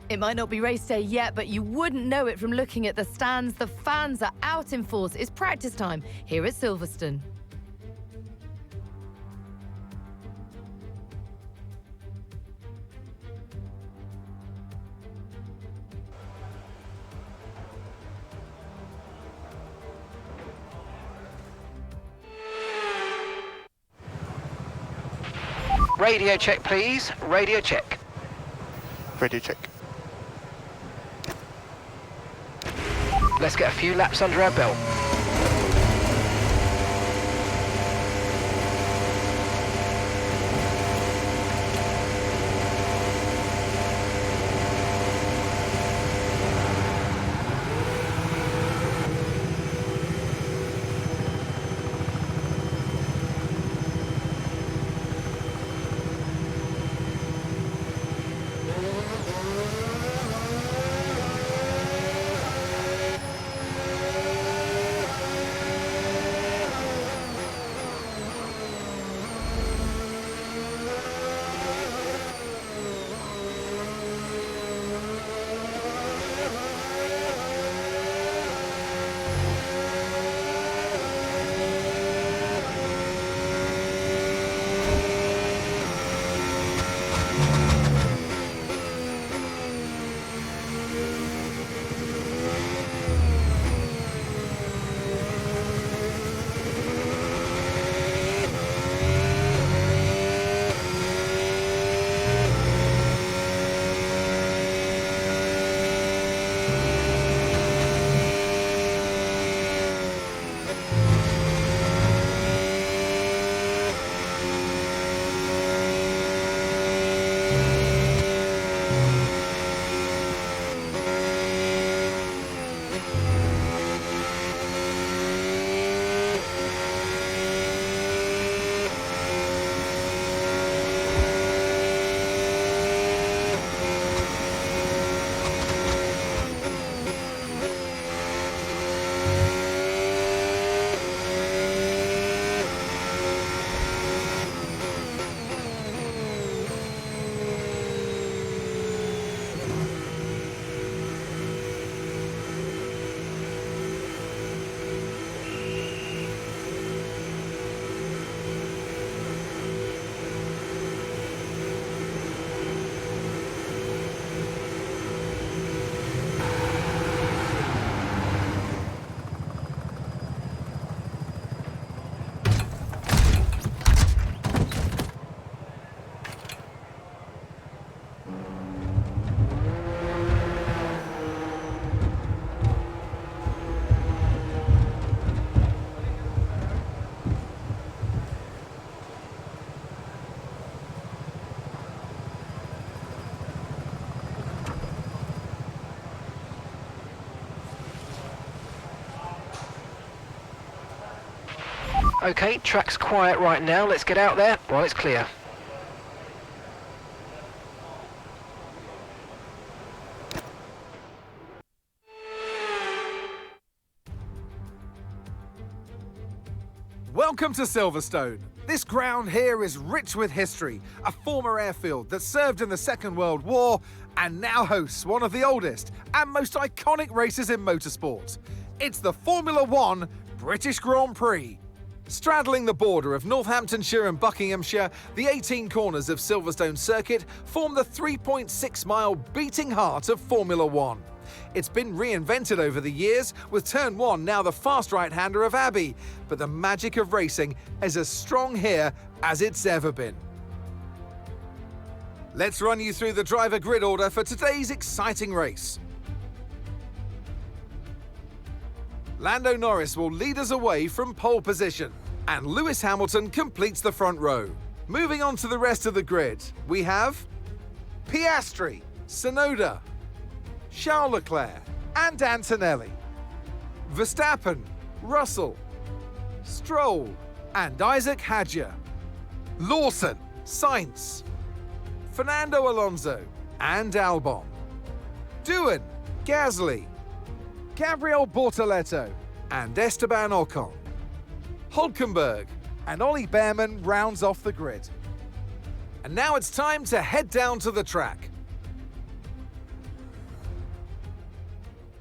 It might not be race day yet, but you wouldn't know it from looking at the stands. The fans are out in force. It's practice time here at Silverstone. Radio check, please. Radio check. Radio check. Let's get a few laps under our belt. Okay, track's quiet right now. Let's get out there while it's clear. Welcome to Silverstone. This ground here is rich with history, a former airfield that served in the Second World War and now hosts one of the oldest and most iconic races in motorsport. It's the Formula One British Grand Prix. Straddling the border of Northamptonshire and Buckinghamshire, the 18 corners of Silverstone Circuit form the 3.6-mile beating heart of Formula One. It's been reinvented over the years, with Turn 1 now the fast right-hander of Abbey, but the magic of racing is as strong here as it's ever been. Let's run you through the driver grid order for today's exciting race. Lando Norris will lead us away from pole position, and Lewis Hamilton completes the front row. Moving on to the rest of the grid, we have Piastri, Tsunoda, Charles Leclerc and Antonelli, Verstappen, Russell, Stroll and Isaac Hadjar, Lawson, Sainz, Fernando Alonso and Albon, Doohan, Gasly, Gabriel Bortoleto and Esteban Ocon. Hülkenberg and Ollie Behrman rounds off the grid. And now it's time to head down to the track.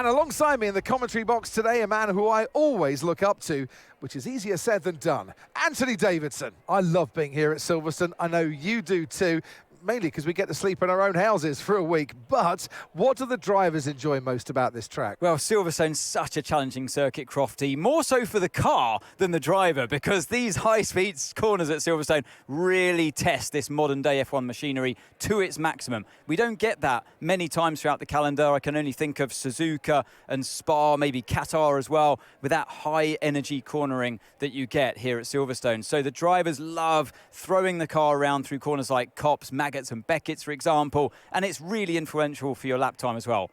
And alongside me in the commentary box today, a man who I always look up to, which is easier said than done, Anthony Davidson. I love being here at Silverstone. I know you do too, mainly because we get to sleep in our own houses for a week. But what do the drivers enjoy most about this track? Well, Silverstone's such a challenging circuit, Crofty, more so for the car than the driver, because these high-speed corners at Silverstone really test this modern-day F1 machinery to its maximum. We don't get that many times throughout the calendar. I can only think of Suzuka and Spa, maybe Qatar as well, with that high-energy cornering that you get here at Silverstone. So the drivers love throwing the car around through corners like Copse, Maggots and Beckett's, for example, and it's really influential for your lap time as well.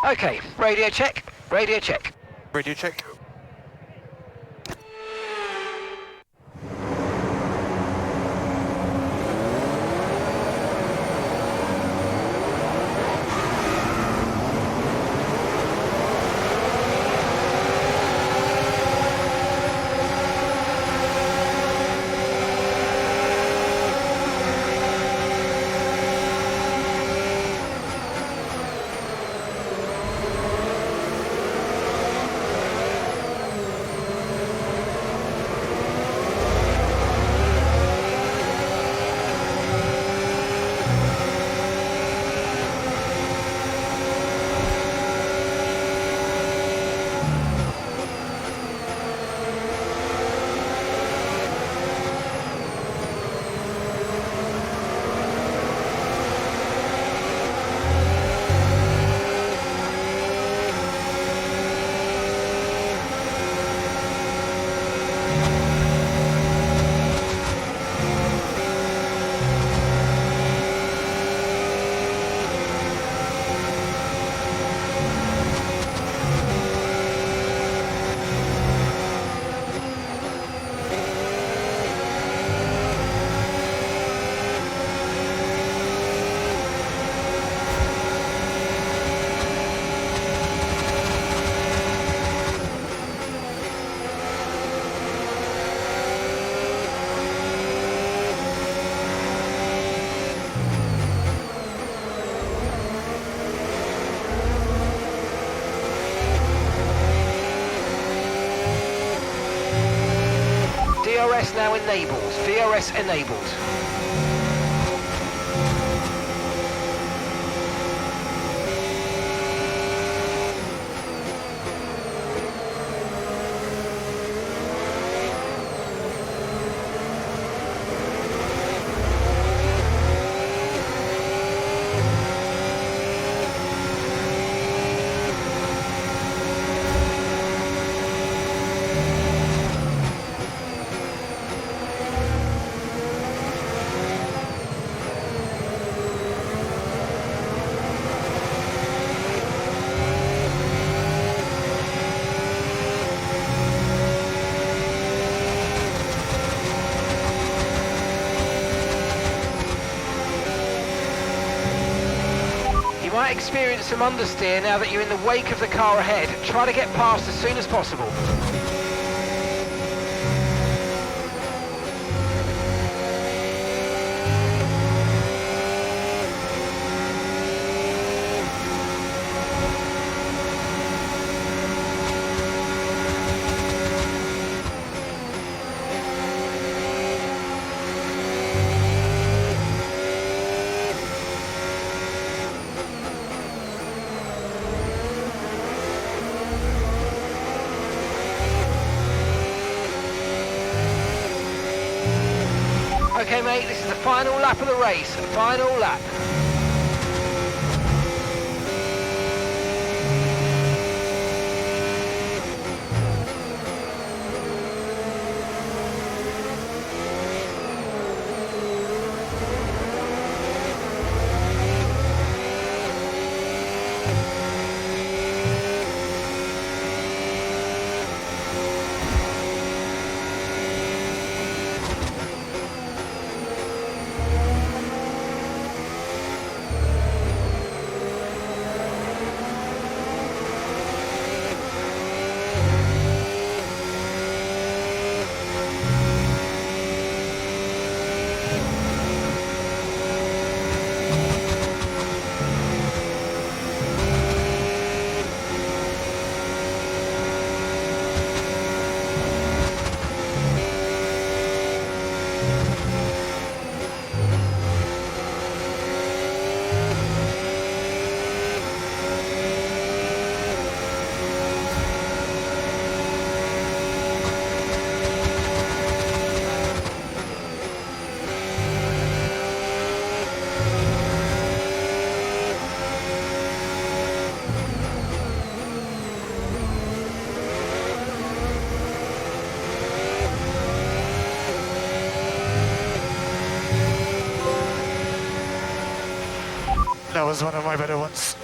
Okay, radio check, radio check. Radio check. DRS now enabled, DRS enabled. You might experience some understeer now that you're in the wake of the car ahead. Try to get past as soon as possible. Okay, mate, this is the final lap of the race. Final lap. was one of my better ones.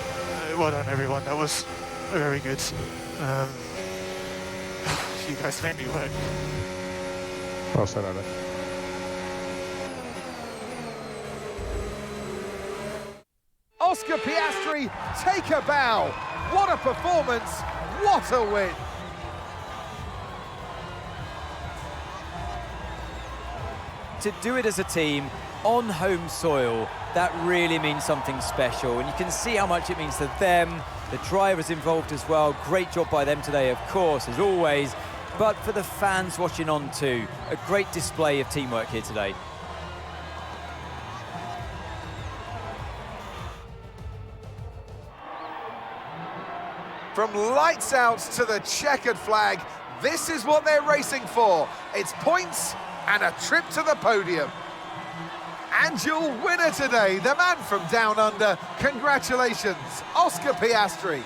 Well done, everyone. That was very good. You guys made me work. Well said, Alex. Oscar Piastri, take a bow. What a performance. What a win. To do it as a team on home soil, that really means something special. And you can see how much it means to them, the drivers involved as well. Great job by them today, of course, as always. But for the fans watching on too, a great display of teamwork here today. From lights out to the checkered flag, this is what they're racing for. It's points and a trip to the podium. And your winner today, the man from down under. Congratulations, Oscar Piastri.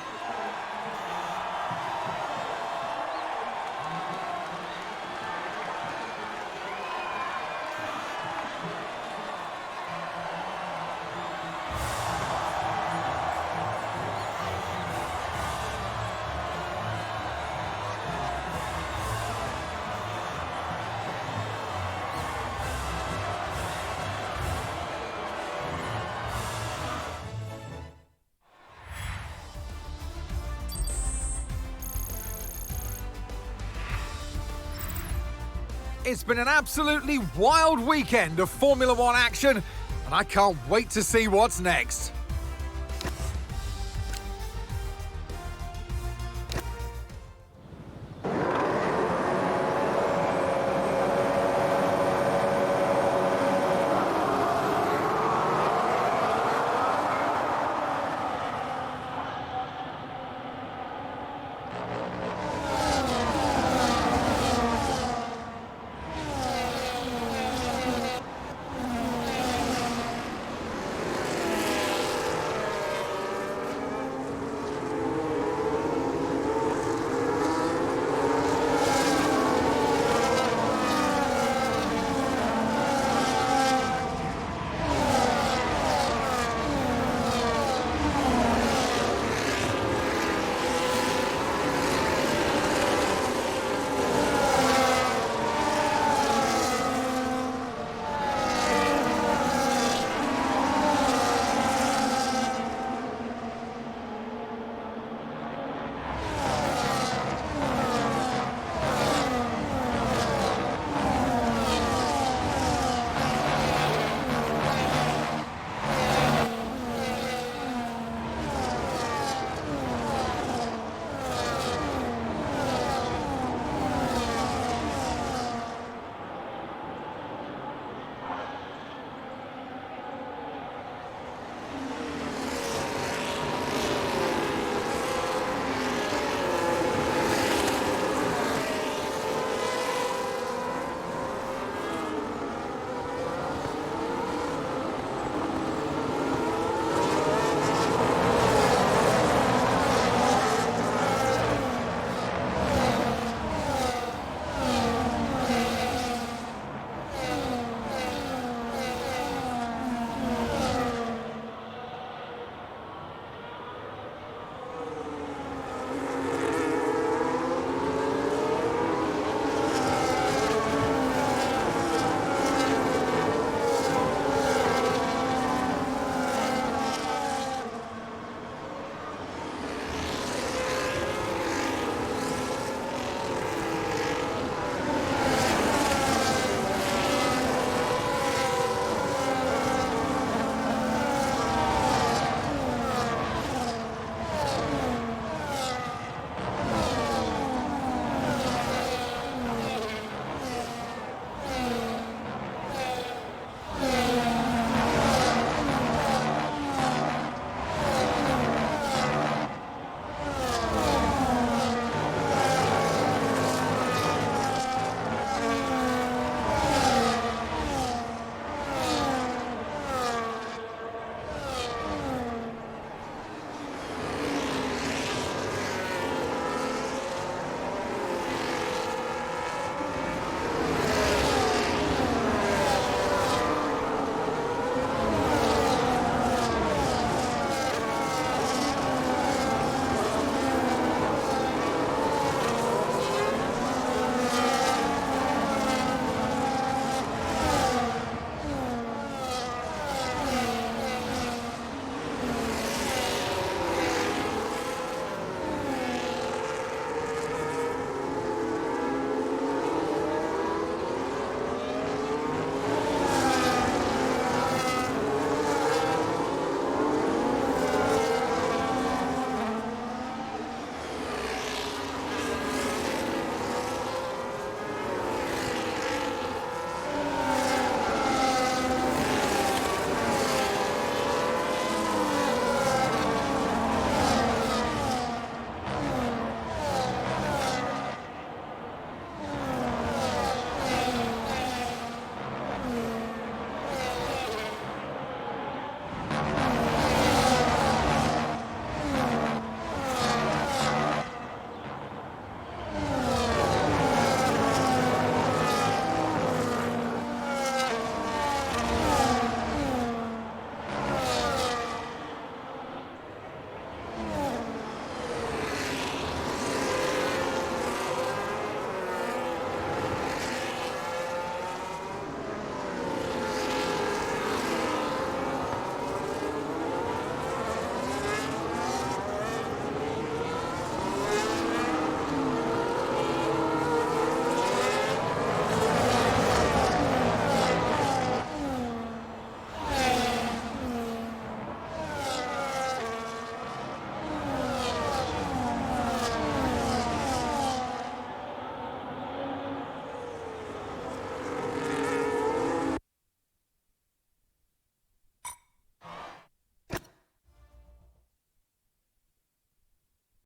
It's been an absolutely wild weekend of Formula One action, and I can't wait to see what's next.